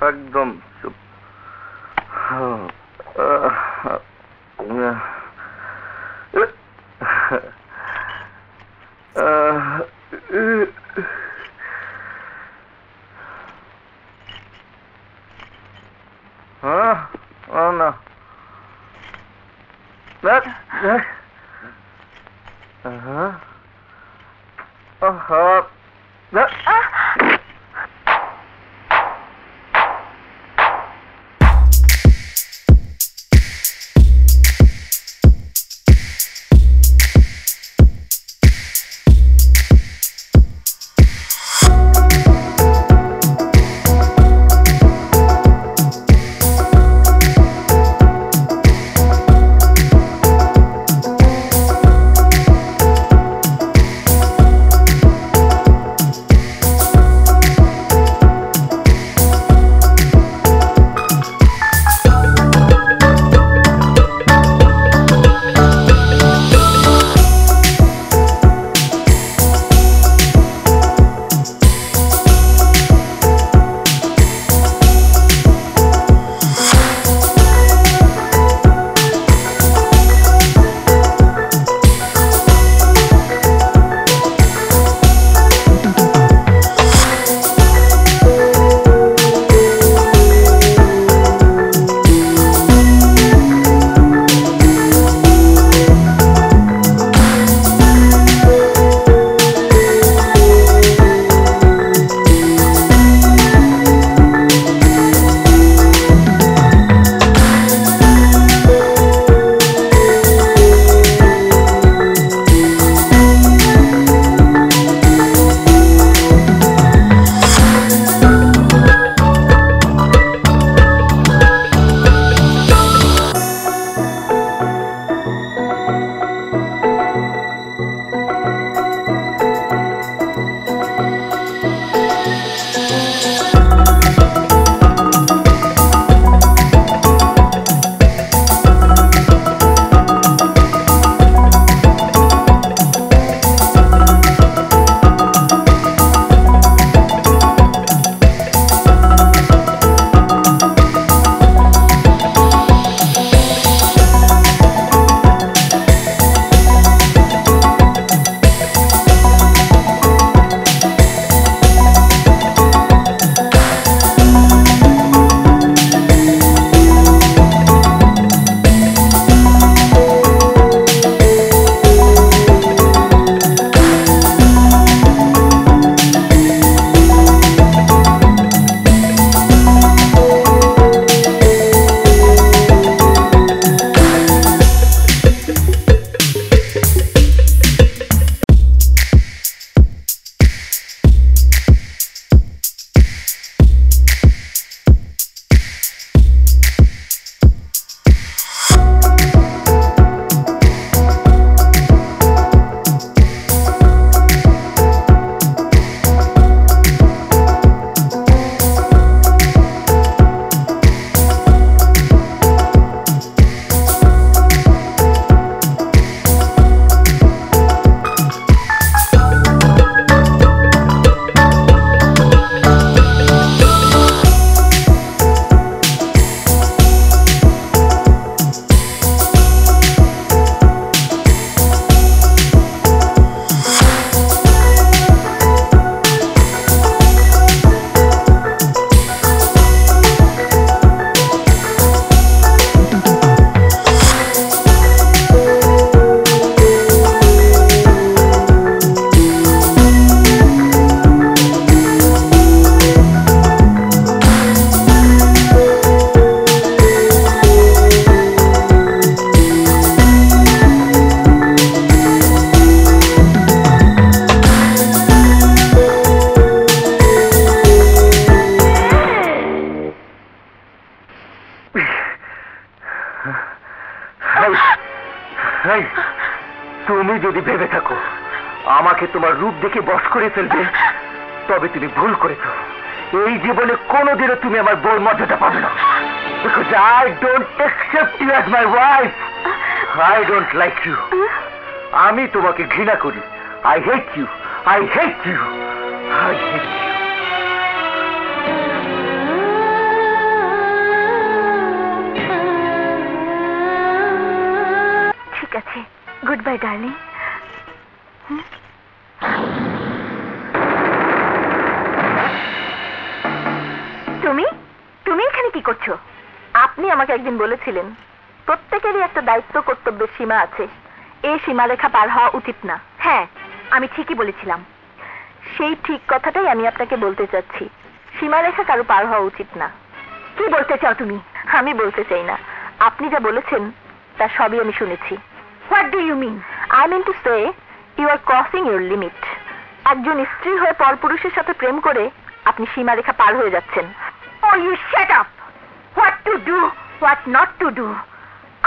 একদম চুপ। তুমি যদি ভেবে থাকো আমাকে তোমার রূপ দেখে বশ করে ফেলবে তবে তুমি ভুল করেছো। এই জীবনে কোনোদিনও তুমি আমার বউর মর্যাদা পাবে না। Because I don't accept you as my wife. I don't like you. আমি তোমাকে ঘৃণা করি। I hate you. I hate you. I hate you. Bye darling. তুমি তুমি এখানে কি করছো? আপনি আমাকে একদিন বলেছিলেন প্রত্যেকেরই একটা দায়িত্ব কর্তব্যের সীমা আছে, এই সীমারেখা পার হওয়া উচিত না। হ্যাঁ, আমি ঠিকই বলেছিলাম। সেই ঠিক কথাটাই আমি আপনাকে বলতে চাচ্ছি, সীমারেখা কারো পার হওয়া উচিত না। কি বলতে চাও তুমি? আমি বলতে চাই না, আপনি যা বলেছেন তা সবই আমি শুনেছি। What do you mean? I mean to say you are crossing your limit. একজন স্ত্রী হয়ে পরপুরুষের সাথে প্রেম করে আপনি সীমারেখা পার হয়ে যাচ্ছেন। Oh, you shut up! What to do, what not to do?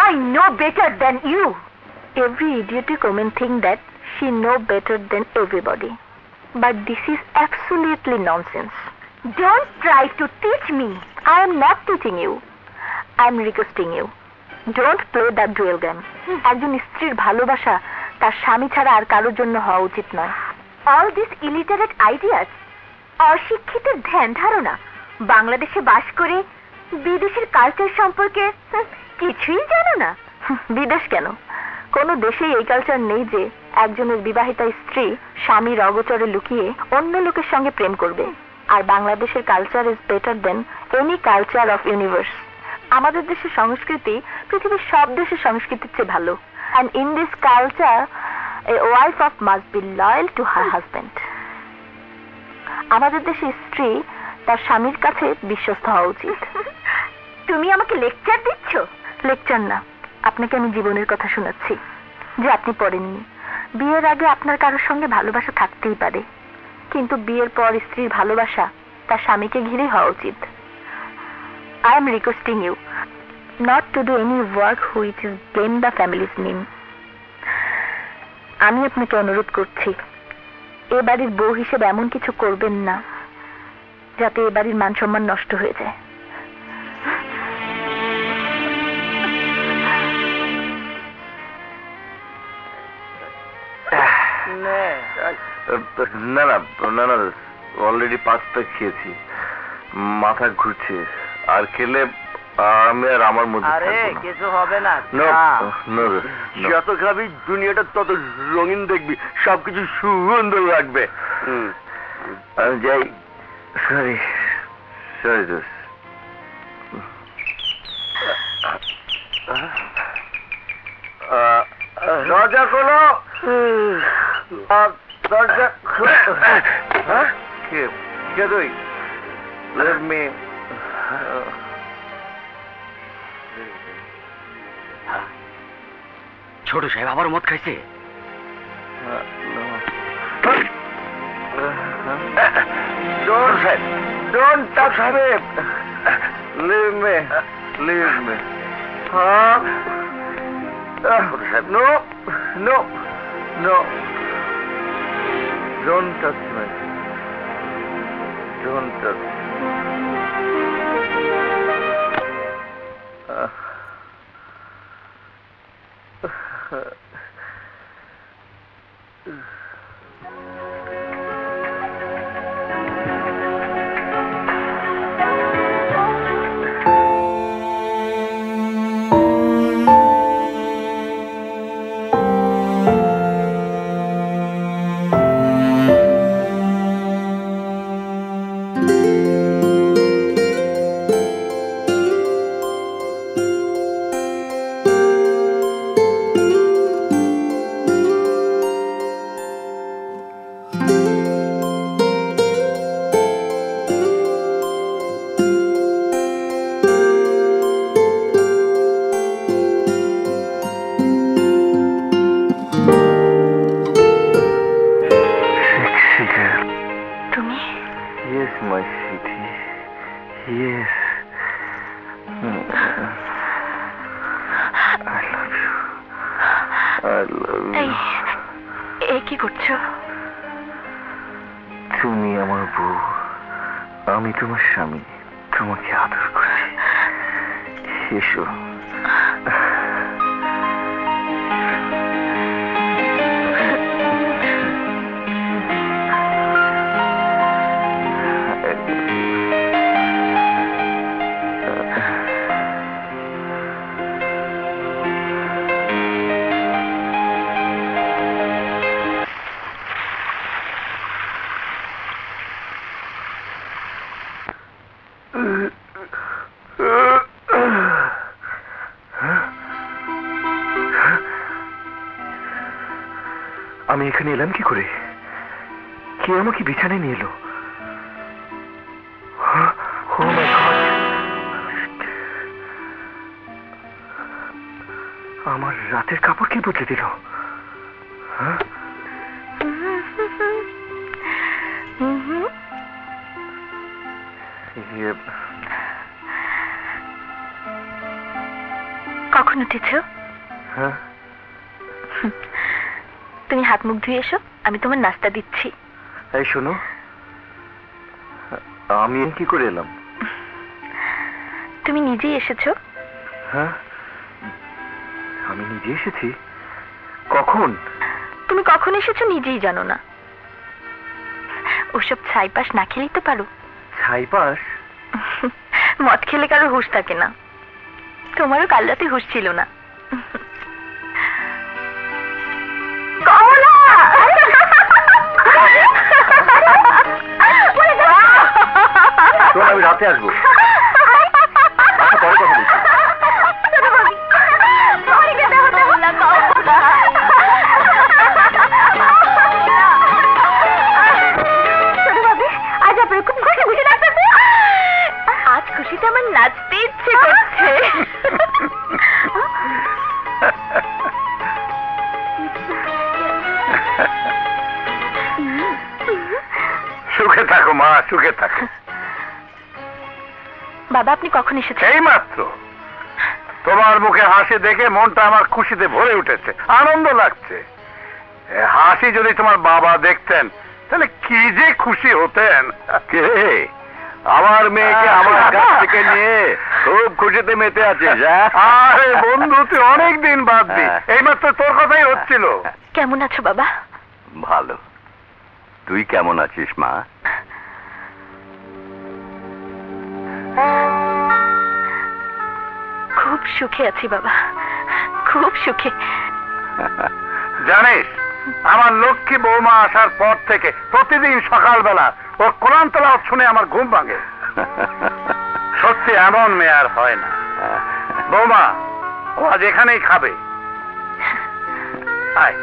I know better than you. Every idiotic woman think that she know better than everybody. But this is absolutely nonsense. Don't try to teach me. I am not teaching you. I am requesting you. Don't play that dual game. একজন স্ত্রীর ভালোবাসা তার স্বামী ছাড়া আর কারোর জন্য হওয়া উচিত নয়। All these illiterate ideas, অশিক্ষিতের ধ্যান ধারণা, বাংলাদেশে বাস করে বিদেশের কালচার সম্পর্কে কিছুই জানো না। বিদেশ কেন, কোন দেশেই এই কালচার নেই যে একজনের বিবাহিতা স্ত্রী স্বামীর অগোচরে লুকিয়ে অন্য লোকের সঙ্গে প্রেম করবে। আর বাংলাদেশের culture is better than any culture of universe. আমাদের দেশের সংস্কৃতি পৃথিবীর সব দেশের সংস্কৃতির চেয়ে ভালো। And in this culture, a wife of must be loyal to her husband. আমাদের দেশে স্ত্রী তার স্বামীর কাছে বিশ্বস্ত হওয়া উচিত। তুমি আমাকে লেকচার দিচ্ছ? লেকচার না, আপনাকে আমি জীবনের কথা শোনাচ্ছি যে আপনি পড়েননি। বিয়ের আগে আপনার কারোর সঙ্গে ভালোবাসা থাকতেই পারে, কিন্তু বিয়ের পর স্ত্রীর ভালোবাসা তার স্বামীকে ঘিরেই হওয়া উচিত। I am requesting you not to do any work which is blame the family's name. আমি আপনাকে অনুরোধ করছি, এ বাড়ির বউ হিসেবে এমন কিছু করবেন না যাতে এ বাড়ির মান সম্মান নষ্ট হয়ে যায়। না না না না, অলরেডি 5টা খেয়েছি, মাথা ঘুরছে, আর খেলে আমি আর আমার মধ্যে কিছু হবে না। যত খাবি দুনিয়াটা তত রঙিন দেখবি, সবকিছু সুন্দর লাগবে। আমি যাই। সরি সরি দোস্ত। দরজা খোলো, দরজা খোলো। কে তুই? Let me. ছোট সাহেব আবার মদ খাইছে? Don't touch me. Leave me. Leave me. No. No. No. Don't touch me. Don't touch me. কি করছো? তুমি আমার বউ, আমি তোমার স্বামী, তোমাকে আদর করছি। এসো। আমি এখানে এলাম কি করে? কে আমাকে বিছানায় নিয়ে এলো? Oh my God! আমার রাতের কাপড় কে বদলে দিল? হ্যাঁ? কখন উঠেছ? হ্যাঁ? তুমি হাত মুখ ধুয়ে এসো, আমি তোমার নাস্তা দিচ্ছি। এই শোনো, আমি কি করে এলাম? তুমি নিজেই এসেছো। হ্যাঁ, আমি নিজে এসেছি। কখন? তুমি কখন এসেছো নিজেই জানো না। ওসব ছাইপাশ না খেলেই তো পারো। ছাইপাশ? মদ খেলে কারো হুঁশ থাকে না, তোমারও কাল রাতে হুঁশ ছিল না। কমলা! শোন, আমি রাতে আসবো। আচ্ছা, পরে কথা বলছি। আজ আপনার খুব খুশি খুশি লাগছে। আজ খুশিতে আমার নাচতে ইচ্ছে করছে। সুখে থাকো মা, সুখে থাকো। বাবা, আপনি কখন এসেছেন? এই মাত্র। তোমার মুখে হাসি দেখে মনটা আমার খুশিতে ভরে উঠেছে, আনন্দ লাগছে। এ হাসি যদি তোমার বাবা দেখতেন তাহলে কি যে খুশি হতেন। কে? আমার মেয়েকে আমার কাছ থেকে নিয়ে খুব খুশিতে মেতে আছিস? আরে বন্ধু, তুই অনেক দিন বাদ দি, এইমাত্র তোর কথাই হচ্ছিল। কেমন আছো বাবা? ভালো। তুই কেমন আছিস মা? খুব সুখে আছি বাবা, খুব সুখে। জানিস, আমার লক্ষ্মী বৌমা আসার পর থেকে প্রতিদিন সকালবেলা ওর কোরআন তেলাওয়াত শুনে আমার ঘুম ভাঙে। সত্যি এমন মেয়ে আর হয় না। বৌমা, ও আজ এখানেই খাবে। আয়।